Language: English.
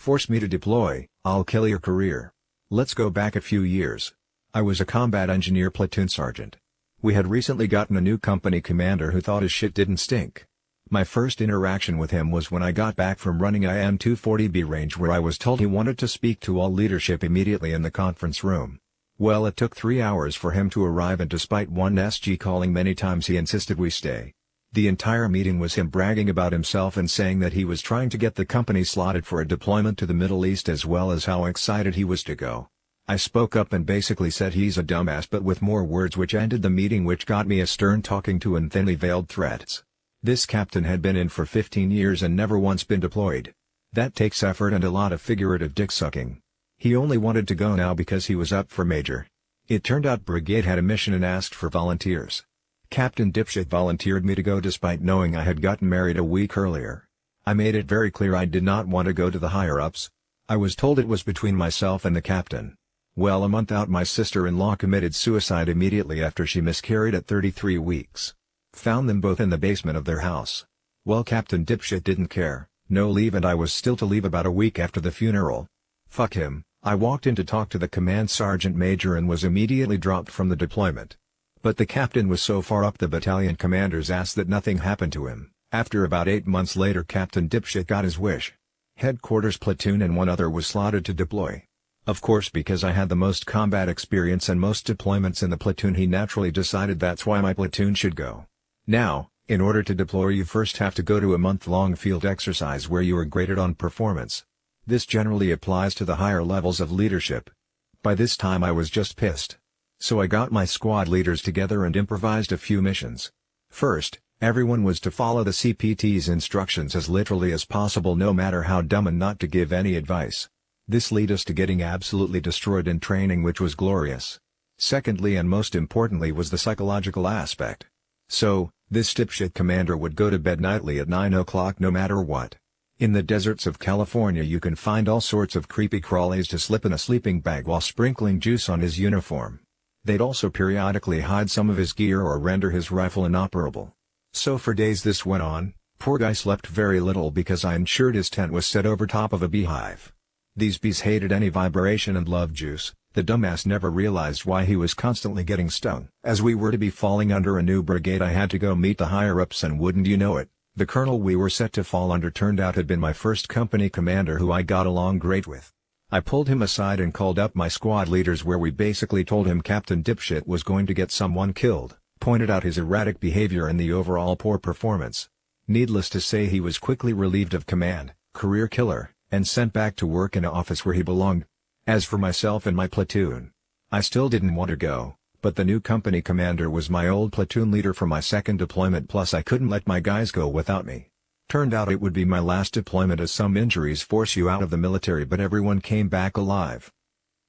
Force me to deploy, I'll kill your career. Let's go back a few years. I was a combat engineer platoon sergeant. We had recently gotten a new company commander who thought his shit didn't stink. My first interaction with him was when I got back from running IM-240B range, where I was told he wanted to speak to all leadership immediately in the conference room. Well, it took 3 hours for him to arrive, and despite one SG calling many times, he insisted we stay. The entire meeting was him bragging about himself and saying that he was trying to get the company slotted for a deployment to the Middle East, as well as how excited he was to go. I spoke up and basically said he's a dumbass, but with more words, which ended the meeting, which got me a stern talking to and thinly veiled threats. This captain had been in for 15 years and never once been deployed. That takes effort and a lot of figurative dick sucking. He only wanted to go now because he was up for major. It turned out brigade had a mission and asked for volunteers. Captain Dipshit volunteered me to go despite knowing I had gotten married a week earlier. I made it very clear I did not want to go to the higher-ups. I was told it was between myself and the captain. Well, a month out, my sister-in-law committed suicide immediately after she miscarried at 33 weeks. Found them both in the basement of their house. Well, Captain Dipshit didn't care, no leave, and I was still to leave about a week after the funeral. Fuck him. I walked in to talk to the command sergeant major and was immediately dropped from the deployment. But the captain was so far up the battalion commander's ass that nothing happened to him. After about 8 months later, Captain Dipshit got his wish. Headquarters platoon and one other was slotted to deploy. Of course, because I had the most combat experience and most deployments in the platoon, he naturally decided that's why my platoon should go. Now, in order to deploy, you first have to go to a month-long field exercise where you are graded on performance. This generally applies to the higher levels of leadership. By this time I was just pissed. So I got my squad leaders together and improvised a few missions. First, everyone was to follow the CPT's instructions as literally as possible, no matter how dumb, and not to give any advice. This led us to getting absolutely destroyed in training, which was glorious. Secondly, and most importantly, was the psychological aspect. So, this dipshit commander would go to bed nightly at 9 o'clock no matter what. In the deserts of California you can find all sorts of creepy crawlies to slip in a sleeping bag while sprinkling juice on his uniform. They'd also periodically hide some of his gear or render his rifle inoperable. So for days this went on. Poor guy slept very little because I ensured his tent was set over top of a beehive. These bees hated any vibration and loved juice. The dumbass never realized why he was constantly getting stung. As we were to be falling under a new brigade, I had to go meet the higher-ups, and wouldn't you know it, the colonel we were set to fall under turned out had been my first company commander, who I got along great with. I pulled him aside and called up my squad leaders, where we basically told him Captain Dipshit was going to get someone killed, pointed out his erratic behavior and the overall poor performance. Needless to say, he was quickly relieved of command, career killer, and sent back to work in an office where he belonged. As for myself and my platoon, I still didn't want to go, but the new company commander was my old platoon leader for my second deployment, plus I couldn't let my guys go without me. Turned out it would be my last deployment, as some injuries force you out of the military, but everyone came back alive.